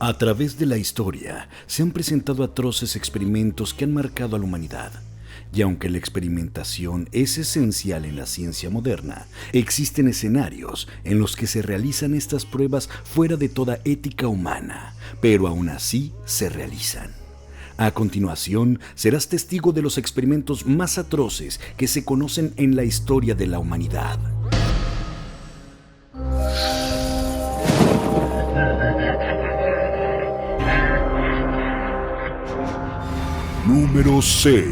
A través de la historia se han presentado atroces experimentos que han marcado a la humanidad. Y aunque la experimentación es esencial en la ciencia moderna, existen escenarios en los que se realizan estas pruebas fuera de toda ética humana, pero aún así se realizan. A continuación, serás testigo de los experimentos más atroces que se conocen en la historia de la humanidad. Número 6.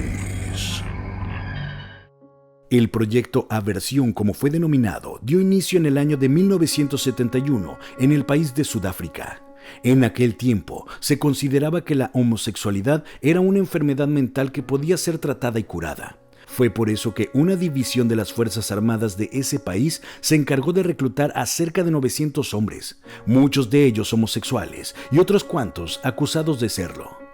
El proyecto Aversión, como fue denominado, dio inicio en el año de 1971 en el país de Sudáfrica. En aquel tiempo se consideraba que la homosexualidad era una enfermedad mental que podía ser tratada y curada. Fue por eso que una división de las Fuerzas Armadas de ese país se encargó de reclutar a cerca de 900 hombres, muchos de ellos homosexuales y otros cuantos acusados de serlo.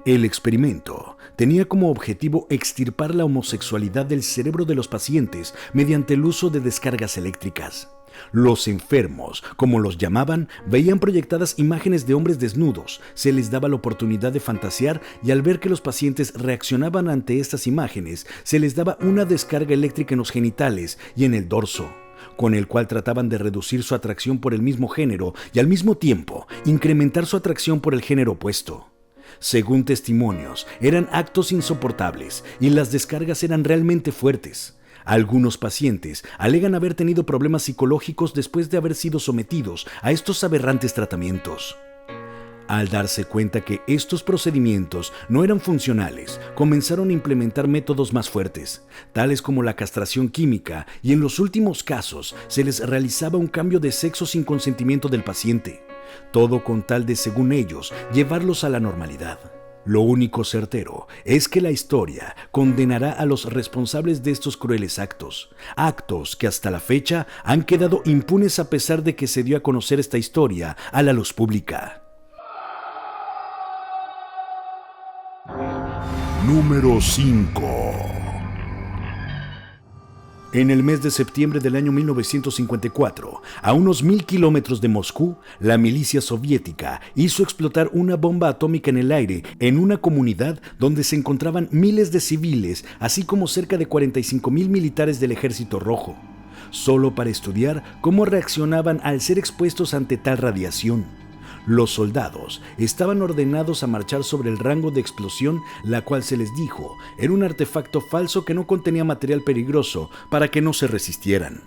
El experimento tenía como objetivo extirpar la homosexualidad del cerebro de los pacientes mediante el uso de descargas eléctricas. Los enfermos, como los llamaban, veían proyectadas imágenes de hombres desnudos, se les daba la oportunidad de fantasear y al ver que los pacientes reaccionaban ante estas imágenes, se les daba una descarga eléctrica en los genitales y en el dorso, con el cual trataban de reducir su atracción por el mismo género y al mismo tiempo incrementar su atracción por el género opuesto. Según testimonios, eran actos insoportables y las descargas eran realmente fuertes. Algunos pacientes alegan haber tenido problemas psicológicos después de haber sido sometidos a estos aberrantes tratamientos. Al darse cuenta que estos procedimientos no eran funcionales, comenzaron a implementar métodos más fuertes, tales como la castración química, y en los últimos casos se les realizaba un cambio de sexo sin consentimiento del paciente. Todo con tal de, según ellos, llevarlos a la normalidad. Lo único certero es que la historia condenará a los responsables de estos crueles actos que hasta la fecha han quedado impunes a pesar de que se dio a conocer esta historia a la luz pública. Número 5. En el mes de septiembre del año 1954, a unos 1000 kilómetros de Moscú, la milicia soviética hizo explotar una bomba atómica en el aire en una comunidad donde se encontraban miles de civiles, así como cerca de 45,000 militares del Ejército Rojo, solo para estudiar cómo reaccionaban al ser expuestos ante tal radiación. Los soldados estaban ordenados a marchar sobre el rango de explosión, la cual se les dijo era un artefacto falso que no contenía material peligroso para que no se resistieran.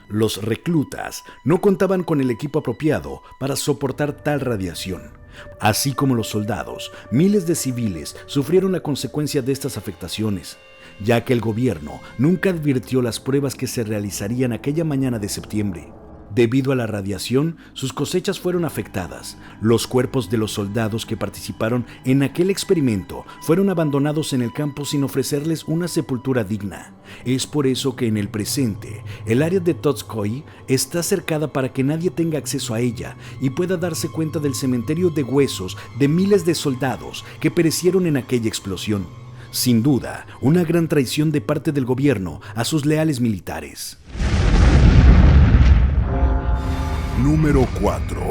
Los reclutas no contaban con el equipo apropiado para soportar tal radiación. Así como los soldados, miles de civiles sufrieron la consecuencia de estas afectaciones, ya que el gobierno nunca advirtió las pruebas que se realizarían aquella mañana de septiembre. Debido a la radiación, sus cosechas fueron afectadas. Los cuerpos de los soldados que participaron en aquel experimento fueron abandonados en el campo sin ofrecerles una sepultura digna. Es por eso que en el presente, el área de Totskoye está cercada para que nadie tenga acceso a ella y pueda darse cuenta del cementerio de huesos de miles de soldados que perecieron en aquella explosión. Sin duda, una gran traición de parte del gobierno a sus leales militares. Número 4.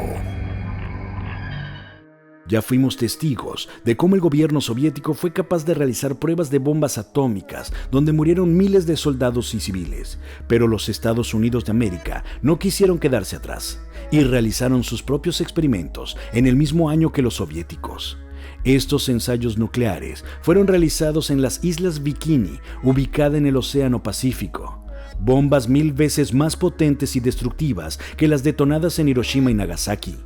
Ya fuimos testigos de cómo el gobierno soviético fue capaz de realizar pruebas de bombas atómicas donde murieron miles de soldados y civiles, pero los Estados Unidos de América no quisieron quedarse atrás y realizaron sus propios experimentos en el mismo año que los soviéticos. Estos ensayos nucleares fueron realizados en las Islas Bikini, ubicada en el Océano Pacífico. Bombas 1000 veces más potentes y destructivas que las detonadas en Hiroshima y Nagasaki.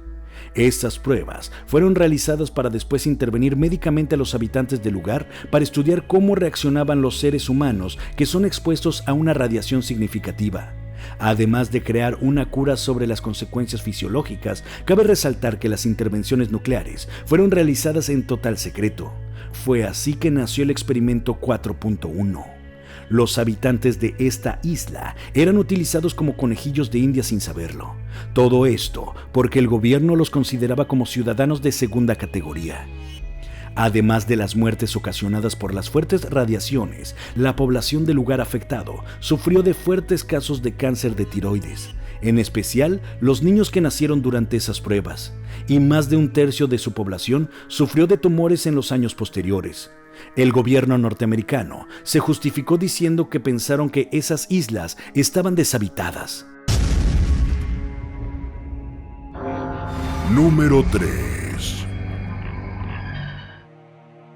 Estas pruebas fueron realizadas para después intervenir médicamente a los habitantes del lugar para estudiar cómo reaccionaban los seres humanos que son expuestos a una radiación significativa. Además de crear una cura sobre las consecuencias fisiológicas, cabe resaltar que las intervenciones nucleares fueron realizadas en total secreto. Fue así que nació el experimento 4.1. Los habitantes de esta isla eran utilizados como conejillos de India sin saberlo. Todo esto porque el gobierno los consideraba como ciudadanos de segunda categoría. Además de las muertes ocasionadas por las fuertes radiaciones, la población del lugar afectado sufrió de fuertes casos de cáncer de tiroides, en especial los niños que nacieron durante esas pruebas, y más de un tercio de su población sufrió de tumores en los años posteriores. El gobierno norteamericano se justificó diciendo que pensaron que esas islas estaban deshabitadas. Número 3.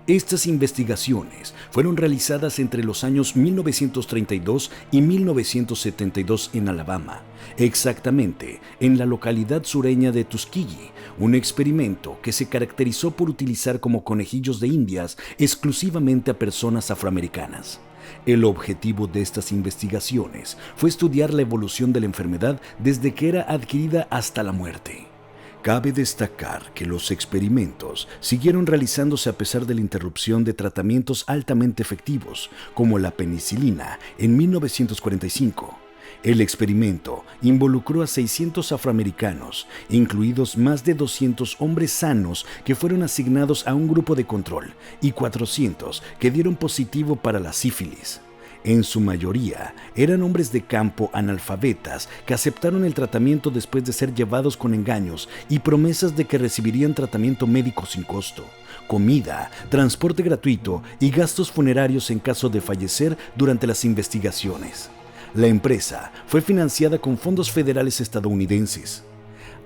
Estas investigaciones fueron realizadas entre los años 1932 y 1972 en Alabama, exactamente en la localidad sureña de Tuskegee, un experimento que se caracterizó por utilizar como conejillos de indias exclusivamente a personas afroamericanas. El objetivo de estas investigaciones fue estudiar la evolución de la enfermedad desde que era adquirida hasta la muerte. Cabe destacar que los experimentos siguieron realizándose a pesar de la interrupción de tratamientos altamente efectivos, como la penicilina, en 1945. El experimento involucró a 600 afroamericanos, incluidos más de 200 hombres sanos que fueron asignados a un grupo de control y 400 que dieron positivo para la sífilis. En su mayoría, eran hombres de campo analfabetas que aceptaron el tratamiento después de ser llevados con engaños y promesas de que recibirían tratamiento médico sin costo, comida, transporte gratuito y gastos funerarios en caso de fallecer durante las investigaciones. La empresa fue financiada con fondos federales estadounidenses.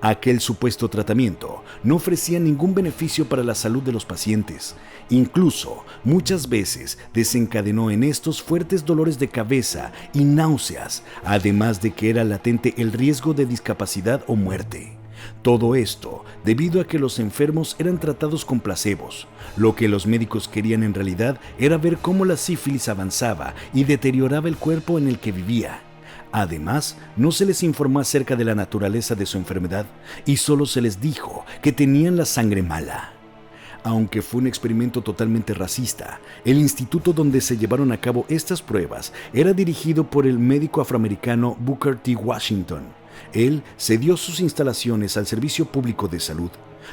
Aquel supuesto tratamiento no ofrecía ningún beneficio para la salud de los pacientes. Incluso, muchas veces desencadenó en estos fuertes dolores de cabeza y náuseas, además de que era latente el riesgo de discapacidad o muerte. Todo esto debido a que los enfermos eran tratados con placebos. Lo que los médicos querían en realidad era ver cómo la sífilis avanzaba y deterioraba el cuerpo en el que vivía. Además, no se les informó acerca de la naturaleza de su enfermedad y solo se les dijo que tenían la sangre mala. Aunque fue un experimento totalmente racista, el instituto donde se llevaron a cabo estas pruebas era dirigido por el médico afroamericano Booker T. Washington. Él cedió sus instalaciones al Servicio Público de Salud,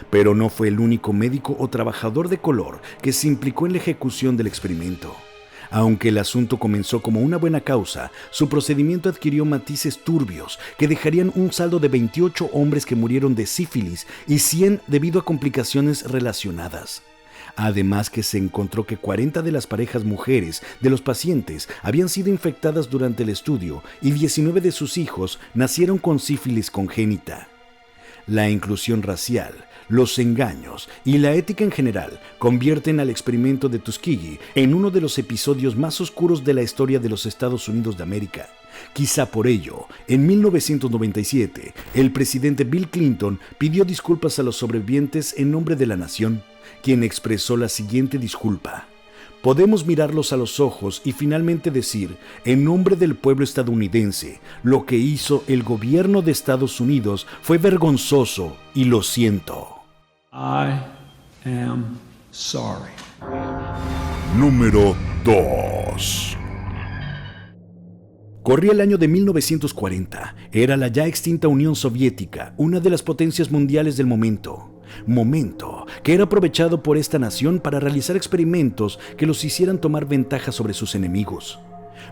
pero no fue el único médico o trabajador de color que se implicó en la ejecución del experimento. Aunque el asunto comenzó como una buena causa, su procedimiento adquirió matices turbios que dejarían un saldo de 28 hombres que murieron de sífilis y 100 debido a complicaciones relacionadas. Además que se encontró que 40 de las parejas mujeres de los pacientes habían sido infectadas durante el estudio y 19 de sus hijos nacieron con sífilis congénita. La inclusión racial, los engaños y la ética en general convierten al experimento de Tuskegee en uno de los episodios más oscuros de la historia de los Estados Unidos de América. Quizá por ello, en 1997, el presidente Bill Clinton pidió disculpas a los sobrevivientes en nombre de la nación, quien expresó la siguiente disculpa: podemos mirarlos a los ojos y finalmente decir, en nombre del pueblo estadounidense, lo que hizo el gobierno de Estados Unidos fue vergonzoso y lo siento. I am sorry. Número 2. Corría el año de 1940. Era la ya extinta Unión Soviética, una de las potencias mundiales del momento que era aprovechado por esta nación para realizar experimentos que los hicieran tomar ventaja sobre sus enemigos.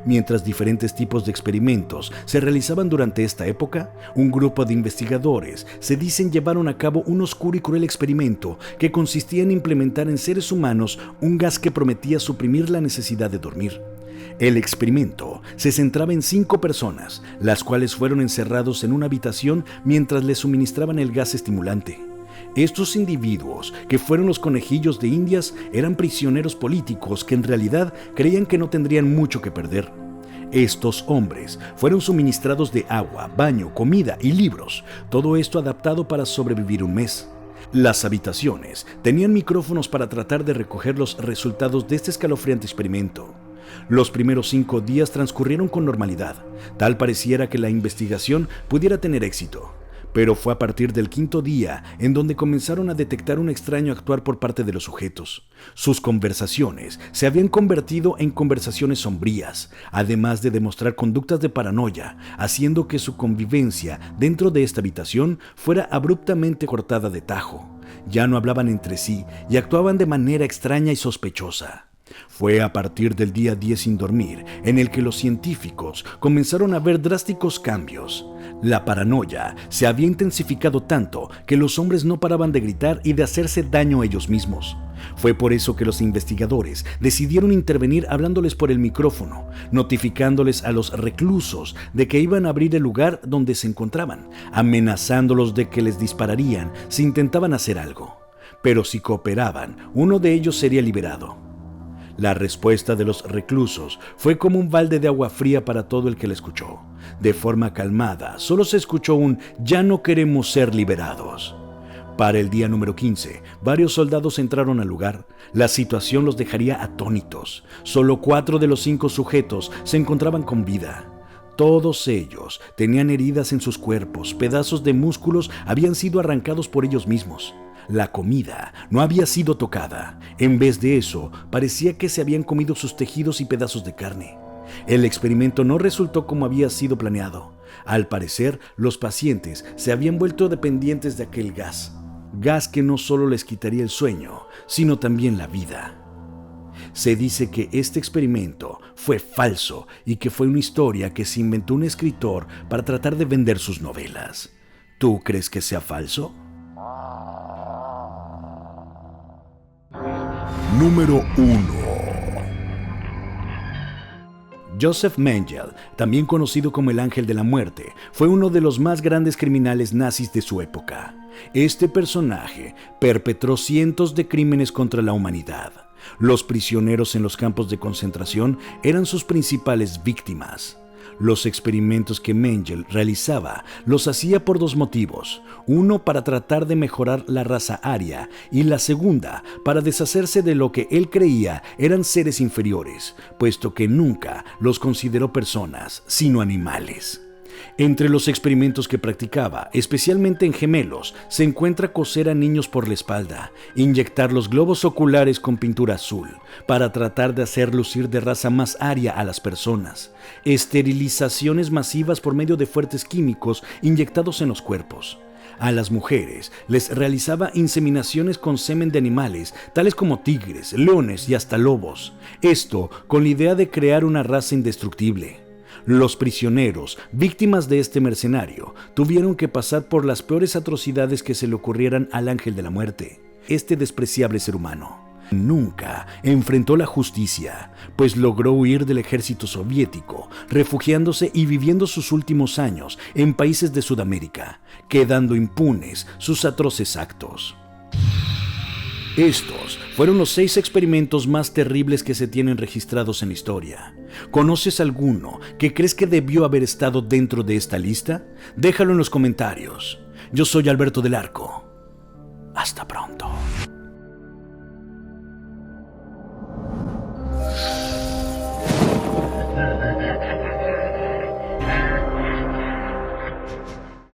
Mientras diferentes tipos de experimentos se realizaban durante esta época, un grupo de investigadores se dicen llevaron a cabo un oscuro y cruel experimento que consistía en implementar en seres humanos un gas que prometía suprimir la necesidad de dormir. El experimento se centraba en 5 personas, las cuales fueron encerrados en una habitación mientras les suministraban el gas estimulante. Estos individuos, que fueron los conejillos de indias, eran prisioneros políticos que en realidad creían que no tendrían mucho que perder. Estos hombres fueron suministrados de agua, baño, comida y libros, todo esto adaptado para sobrevivir un mes. Las habitaciones tenían micrófonos para tratar de recoger los resultados de este escalofriante experimento. Los primeros 5 días transcurrieron con normalidad, tal pareciera que la investigación pudiera tener éxito. Pero fue a partir del 5.º día en donde comenzaron a detectar un extraño actuar por parte de los sujetos. Sus conversaciones se habían convertido en conversaciones sombrías, además de demostrar conductas de paranoia, haciendo que su convivencia dentro de esta habitación fuera abruptamente cortada de tajo. Ya no hablaban entre sí y actuaban de manera extraña y sospechosa. Fue a partir del día 10 sin dormir en el que los científicos comenzaron a ver drásticos cambios. La paranoia se había intensificado tanto que los hombres no paraban de gritar y de hacerse daño a ellos mismos. Fue por eso que los investigadores decidieron intervenir hablándoles por el micrófono, notificándoles a los reclusos de que iban a abrir el lugar donde se encontraban, amenazándolos de que les dispararían si intentaban hacer algo. Pero si cooperaban, uno de ellos sería liberado. La respuesta de los reclusos fue como un balde de agua fría para todo el que la escuchó. De forma calmada, solo se escuchó un «ya no queremos ser liberados». Para el día número 15, varios soldados entraron al lugar. La situación los dejaría atónitos. Solo 4 de los 5 sujetos se encontraban con vida. Todos ellos tenían heridas en sus cuerpos, pedazos de músculos habían sido arrancados por ellos mismos. La comida no había sido tocada. En vez de eso, parecía que se habían comido sus tejidos y pedazos de carne. El experimento no resultó como había sido planeado. Al parecer, los pacientes se habían vuelto dependientes de aquel gas que no solo les quitaría el sueño, sino también la vida. Se dice que este experimento fue falso y que fue una historia que se inventó un escritor para tratar de vender sus novelas. ¿Tú crees que sea falso? Número 1. Joseph Mengele, también conocido como el Ángel de la Muerte, fue uno de los más grandes criminales nazis de su época. Este personaje perpetró cientos de crímenes contra la humanidad. Los prisioneros en los campos de concentración eran sus principales víctimas. Los experimentos que Mengele realizaba los hacía por 2 motivos. Uno, para tratar de mejorar la raza aria, y la segunda, para deshacerse de lo que él creía eran seres inferiores, puesto que nunca los consideró personas, sino animales. Entre los experimentos que practicaba, especialmente en gemelos, se encuentra coser a niños por la espalda, inyectar los globos oculares con pintura azul, para tratar de hacer lucir de raza más aria a las personas, esterilizaciones masivas por medio de fuertes químicos inyectados en los cuerpos. A las mujeres les realizaba inseminaciones con semen de animales, tales como tigres, leones y hasta lobos. Esto con la idea de crear una raza indestructible. Los prisioneros, víctimas de este mercenario, tuvieron que pasar por las peores atrocidades que se le ocurrieran al Ángel de la Muerte, este despreciable ser humano. Nunca enfrentó la justicia, pues logró huir del ejército soviético, refugiándose y viviendo sus últimos años en países de Sudamérica, quedando impunes sus atroces actos. Estos fueron los 6 experimentos más terribles que se tienen registrados en la historia. ¿Conoces alguno que crees que debió haber estado dentro de esta lista? Déjalo en los comentarios. Yo soy Alberto del Arco. Hasta pronto.